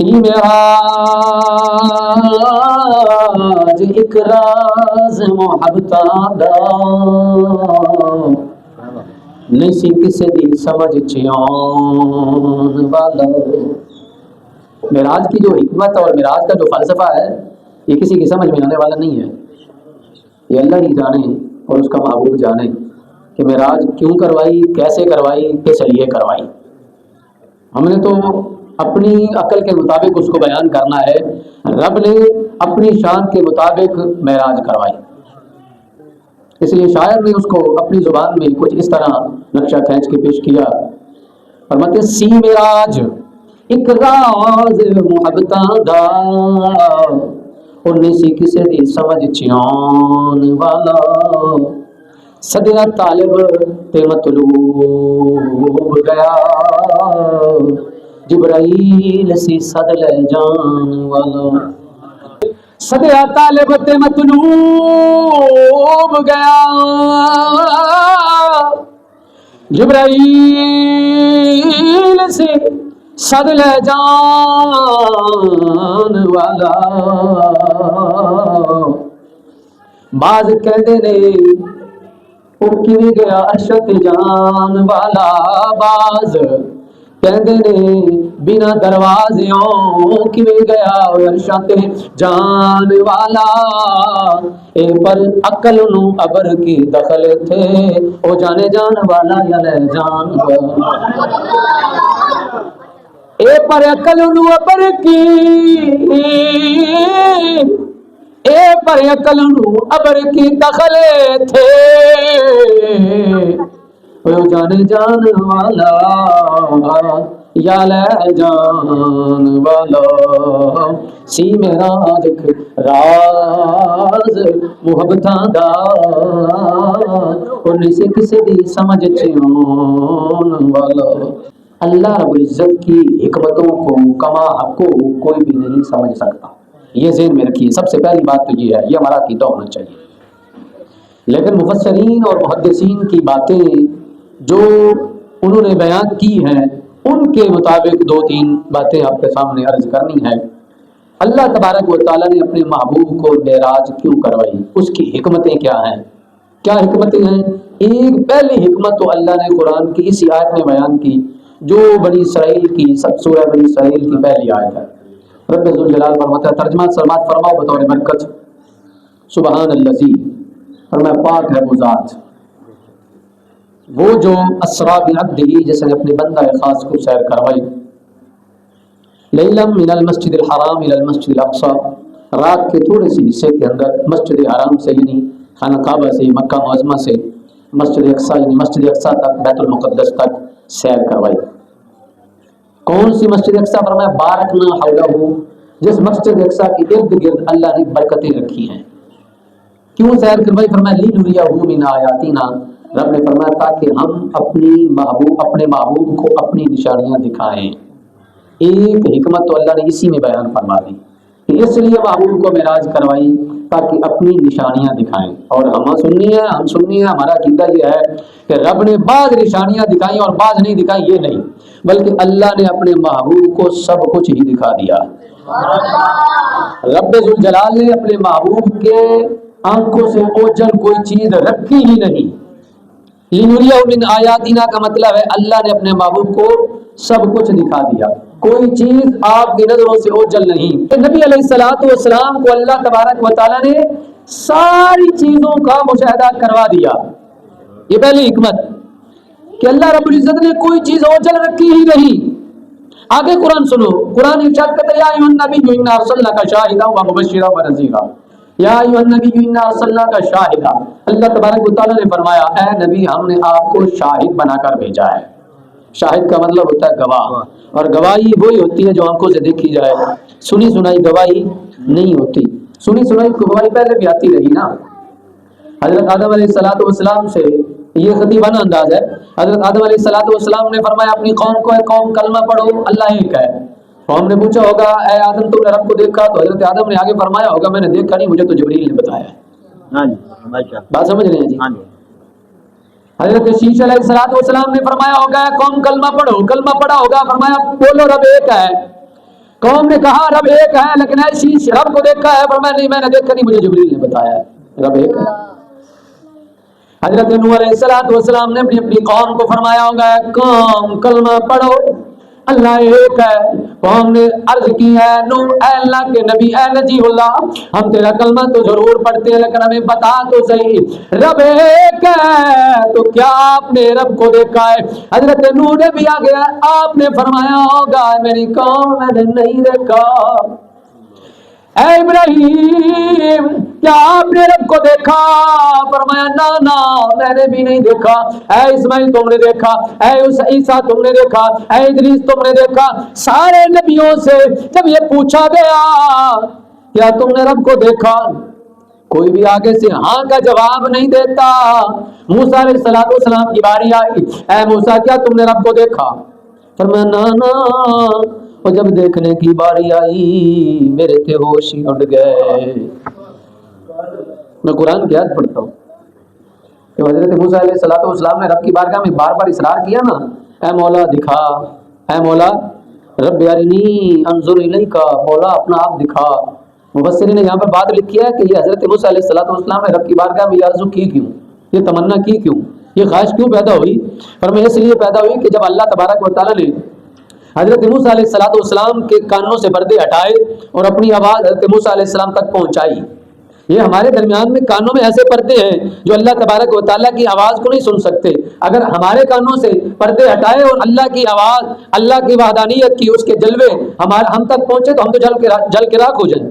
سی معراج ایک راز محبتاں دا نہیں سی کسے دی سمجھ چیون والا. معراج کی جو حکمت اور معراج کا جو فلسفہ ہے یہ کسی کی سمجھ میں آنے والا نہیں ہے. یہ اللہ ہی جانے اور اس کا محبوب جانے کہ معراج کیوں کروائی، کیسے کروائی، کس لیے کروائی. ہم نے تو اپنی عقل کے مطابق اس کو بیان کرنا ہے. رب نے اپنی شان کے مطابق معراج کروائی، اس لیے شاعر نے اس کو اپنی زبان میں کچھ اس طرح نقشہ کھینچ کے پیش کیا. فرماتے سی معراج ایک راز محبتاں دا انہیں سی کسے دی سمجھ چیون والا. صدیہ طالب تے مطلوب گیا جبرائیل سی صد لے جان والا. صدیہ طالب تے مطلوب گیا جبرائیل سی صد لے جان والا. باز کہندے نے او کیویں گیا عرشت جان والا. باز کہندے نے بنا دروازیوں کیویں گیا عرشت جان والا. اے پر عقل نو ابر کی دخل تھے او جانے جان والا یا لے جان والا. اے پر عقل نو ابر کی اے پر عقل نو ابر کی دخل تھے او جانے جان والا یا لے جان والا. سی معراج راز محبتاں دا انہیں سے کسی دی سمجھ چیون والا. اللہ رب العزت کی حکمتوں کو کما حق کو کوئی بھی نہیں سمجھ سکتا. یہ ذہن میں رکھیے. سب سے پہلی بات تو یہ ہے، یہ ہمارا عقیدہ ہونا چاہیے. لیکن مفسرین اور محدثین کی باتیں جو انہوں نے بیان کی ہیں ان کے مطابق دو تین باتیں آپ کے سامنے عرض کرنی ہے. اللہ تبارک و تعالیٰ نے اپنے محبوب کو معراج کیوں کروائی، اس کی حکمتیں کیا ہیں؟ کیا حکمتیں ہیں؟ ایک پہلی حکمت تو اللہ نے قرآن کی اسی آیت میں بیان کی جو بنی اسرائیل کی سورہ بنی اسرائیل کی پہلی آیت ہے. رب ذوالجلال فرماتا ہے، ترجمہ سلمات فرماؤ بطور برکت. سبحان الذی، فرمایا پاک ہے وہ ذات، وہ جو اسرا بعبدہ، جس نے اپنے بندہ خاص کو سیر کروائی. لیلا من المسجد الحرام الى المسجد الاقصی، رات کے تھوڑے سے حصے کے اندر مسجد حرام سے یعنی خانہ کعبہ سے، مکہ معظمہ سے مسجد اقصی یعنی مسجد اقصی تک، بیت المقدس تک سیر کروائی. کون سی مسجد اقصی؟ فرمایا بارکنا حولہ، جس مسجد اقصی کے ارد گرد اللہ نے برکتیں رکھی ہیں. کیوں سیر کروائی؟ فرمایا لنریہ من آیاتنا، رب نے فرمایا تاکہ ہم اپنے محبوب کو اپنی نشانیاں دکھائیں. ایک حکمت تو اللہ نے اسی میں بیان فرما دی کہ اس لیے محبوب کو معراج کروائی تاکہ اپنی نشانیاں دکھائیں. اور ہم سننی ہے ہمارا عقیدہ یہ ہے کہ رب نے بعض نشانیاں دکھائیں اور بعض نہیں دکھائیں، یہ نہیں، بلکہ اللہ نے اپنے محبوب کو سب کچھ ہی دکھا دیا. رب ذوالجلال نے اپنے محبوب کے آنکھوں سے اوجھل کوئی چیز رکھی ہی نہیں. لنریہ من آیاتنا کا مطلب ہے اللہ نے اپنے محبوب کو سب کچھ دکھا دیا، کوئی چیز آپ کی نظروں سے اوجھل نہیں. نبی علیہ الصلوۃ والسلام کو اللہ تبارک و تعالیٰ نے ساری چیزوں کا مشاہدہ کروا دیا. یہ پہلی حکمت کہ اللہ رب العزت نے کوئی چیز اوجھل رکھی ہی نہیں. آگے قرآن سنو، قرآن ارشاد کرتا ہے یا ایھا النبی انا ارسلناک شاہدا و مبشرا و نذیرا. یا ایھا النبی انا ارسلناک شاہدا، اللہ تبارک و تعالیٰ نے فرمایا اے نبی ہم نے آپ کو شاہد بنا کر بھیجا ہے. شاہد کا مطلب ہوتا ہے گواہ، اور گواہی وہی ہوتی ہے جو آنکھوں سے دیکھی جائے. سنی سنائی گواہی نہیں ہوتی. سنی سنائی گواہی پہلے بھی آتی رہی نا. حضرت آدم علیہ السلام سے یہ خطیبانہ انداز ہے. حضرت آدم علیہ السلام نے فرمایا اپنی قوم کو اے قوم کلمہ پڑھو اللہ ایک ہے. قوم نے پوچھا ہوگا اے آدم تم نے رب کو دیکھا؟ تو حضرت آدم نے آگے فرمایا ہوگا میں نے دیکھا نہیں، مجھے تو جبریل نے بتایا. بات سمجھ رہے ہیں جی؟ حضرت شیش علیہ السلام نے فرمایا ہوگا قوم کلمہ پڑھو، کلمہ پڑھا ہوگا فرمایا بولو رب ایک ہے. قوم نے کہا رب ایک ہے لیکن ایسی رب کو دیکھا ہے؟ فرمایا نہیں میں نے دیکھا نہیں، مجھے جبریل نے بتایا ہے رب ایک ہے۔ حضرت نوح علیہ السلام نے اپنی قوم کو فرمایا ہوگا قوم کلمہ پڑھو اللہ ایک ہے۔ قوم نے عرض کی ہے نوح اے اللہ کے نبی اے نجی اللہ ہم تیرا کلمہ تو ضرور پڑھتے ہیں لیکن ہمیں بتا تو صحیح رب ایک ہے تو کیا آپ نے رب کو دیکھا ہے؟ حضرت نوح نے بھی آگے آپ نے فرمایا ہوگا میری قوم میں نے نہیں دیکھا۔ اے ابراہیم کیا آپ نے رب کو دیکھا؟ فرمایا نا میں نے بھی نہیں دیکھا۔ اے اسماعیل تم نے دیکھا؟ اے عیسیٰ تم نے دیکھا؟ اے ادریس تم نے دیکھا؟ سارے نبیوں سے جب یہ پوچھا گیا کیا تم نے رب کو دیکھا، کوئی بھی آگے سے ہاں کا جواب نہیں دیتا۔ موسیٰ علیہ السلام کی باری آئی اے موسیٰ کیا تم نے رب کو دیکھا؟ فرمایا نا اور جب دیکھنے کی باری آئی میرے تھے ہوش ہی اڑ گئے۔ میں قرآن کی آیت پڑھتا ہوں کہ حضرت موسیٰ علیہ السلام نے رب کی بارگاہ میں بار بار اصرار کیا نا اے مولا دکھا، اے مولا رب ارنی انظر الیک، مولا اپنا آپ دکھا۔ مفسرین نے یہاں پر بات لکھی ہے کہ یہ حضرت موسیٰ علیہ السلام نے رب کی بارگاہ میں یہ آرزو کی کیوں، یہ تمنا کی کیوں، یہ خواہش کیوں پیدا ہوئی؟ فرمایا اس لیے پیدا ہوئی کہ جب اللہ تبارک و تعالیٰ نے حضرت موسیٰ علیہ السلام کے کانوں سے پردے ہٹائے اور اپنی آواز حضرت موسیٰ علیہ السلام تک پہنچائی۔ یہ ہمارے درمیان میں کانوں میں ایسے پردے ہیں جو اللہ تبارک و تعالیٰ کی آواز کو نہیں سن سکتے۔ اگر ہمارے کانوں سے پردے ہٹائے اور اللہ کی آواز، اللہ کی وحدانیت کی اس کے جلوے ہم تک پہنچے تو ہم تو جل کے راکھ ہو جائیں۔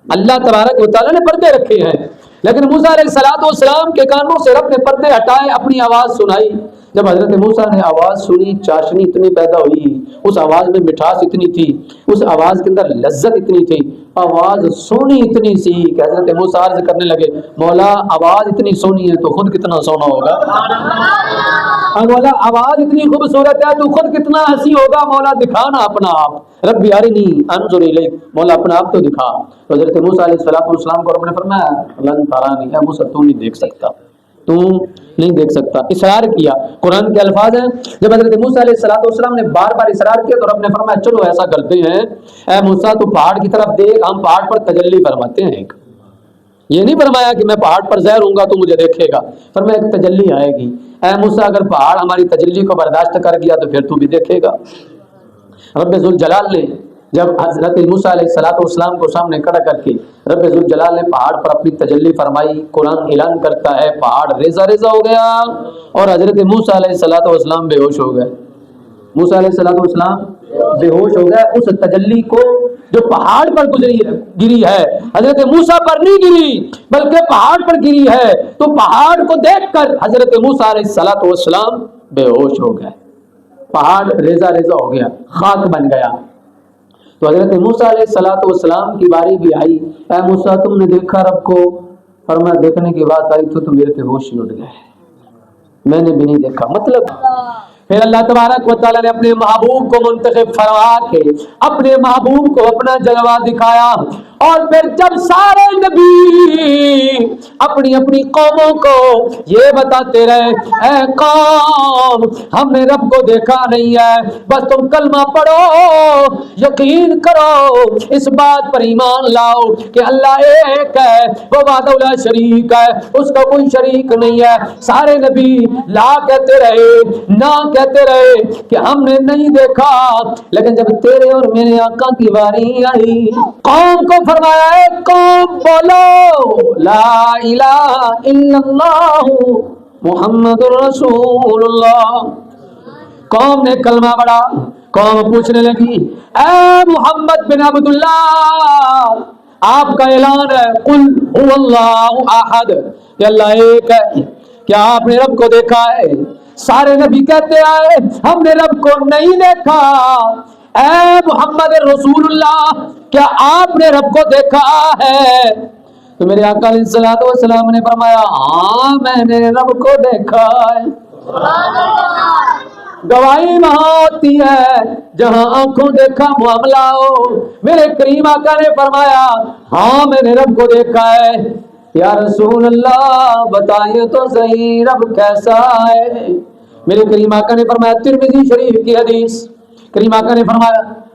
اللہ تبارک و تعالیٰ نے پردے رکھے ہیں لیکن موسیٰ علیہ السلام کے کانوں سے رب نے پردے ہٹائے، اپنی آواز سنائی۔ جب حضرت موسیٰ نے آواز سنی چاشنی اتنی پیدا ہوئی، اس آواز میں مٹھاس اتنی تھی، اس آواز کے اندر لذت اتنی تھی، آواز سونی اتنی سی کہ حضرت موسیٰ عرض کرنے لگے مولا آواز اتنی سونی ہے تو خود کتنا سونا ہوگا، مولا آواز اتنی خوبصورت ہے تو خود کتنا ہنسی ہوگا، مولا دکھانا اپنا آپ، رب ارنی انظر الیک، مولا اپنا آپ تو دکھا۔ تو حضرت موسیٰ علیہ السلام کو رب نے فرمایا لن ترانی، اے موسیٰ تو نہیں دیکھ سکتا، تو نہیں دیکھ سکتا، اصرار کیا۔ قرآن کے الفاظ ہیں جب حضرت موسیٰ علیہ السلام نے بار بار اصرار کیا تو رب نے فرمایا چلو ایسا کرتے ہیں اے موسیٰ تو پہاڑ کی طرف دیکھ، ہم پہاڑ پر تجلی فرماتے ہیں ایک، یہ نہیں فرمایا کہ میں پہاڑ پر ظاہر ہوں گا تو مجھے دیکھے گا، فرمایا ایک تجلی آئے گی، اے موسیٰ اگر پہاڑ ہماری تجلی کو برداشت کر گیا تو پھر تو بھی دیکھے گا۔ رب ذوالجلال نے جب حضرت موسیٰ علیہ السلام کو سامنے کھڑا کر کے رب ذوالجلال نے پہاڑ پر اپنی تجلی فرمائی، قرآن اعلان کرتا ہے پہاڑ ریزہ ریزہ ہو گیا اور حضرت موسیٰ علیہ السلام بے ہوش ہو گئے۔ موسیٰ علیہ السلام بے ہوش ہو گئے اس تجلی کو جو پہاڑ پر گری ہے، حضرت موسیٰ پر نہیں گری بلکہ پہاڑ پر گری ہے، تو پہاڑ کو دیکھ کر حضرت موسیٰ علیہ السلام بے ہوش ہو گئے، پہاڑ ریزہ ریزہ ہو گیا، خاک بن گیا۔ تو حضرت موسیٰ علیہ السلام کی باری بھی آئی، اے موسیٰ تم نے دیکھا رب کو؟ فرمایا دیکھنے کی بات آئی تو میرے کے ہوش ہی اڑ گئے، میں نے بھی نہیں دیکھا۔ مطلب پھر اللہ تبارک و تعالیٰ نے اپنے محبوب کو منتخب فرما کے اپنے محبوب کو اپنا جلوہ دکھایا، اور پھر جب سارے نبی اپنی اپنی قوموں کو یہ بتاتے رہے اے قوم ہم نے رب کو دیکھا نہیں ہے، بس تم کلمہ پڑھو، یقین کرو، اس بات پر ایمان لاؤ کہ اللہ ایک ہے، وہ وحدہ لا شریک ہے، اس کا کوئی شریک نہیں ہے۔ سارے نبی لا کہتے رہے، نہ کہتے رہے کہ ہم نے نہیں دیکھا، لیکن جب تیرے اور میرے آقا کی باری آئی قوم کو فرمایا ہے قوم بولو لا الہ الا اللہ محمد رسول اللہ۔ قوم نے کلمہ پڑھا، قوم پوچھنے لگی اے محمد بن عبداللہ آپ کا اعلان ہے قل هو اللہ احد کہ اللہ ایک ہے، کیا آپ نے رب کو دیکھا ہے؟ سارے نبی کہتے آئے ہم نے رب کو نہیں دیکھا۔ اے محمد رسول اللہ کیا آپ نے رب کو دیکھا ہے؟ تو میرے آقا علیہ السلام نے فرمایا ہاں میں نے رب کو دیکھا ہے۔ گواہی وہاں ہوتی ہے جہاں آنکھوں دیکھا معاملہ ہو۔ میرے کریم آقا نے فرمایا ہاں میں نے رب کو دیکھا ہے۔ یا رسول اللہ بتائیے تو صحیح رب کیسا ہے؟ میرے کریم آقا نے فرمایا ترمذی شریف کی حدیث، کریم آقا نے فرمایا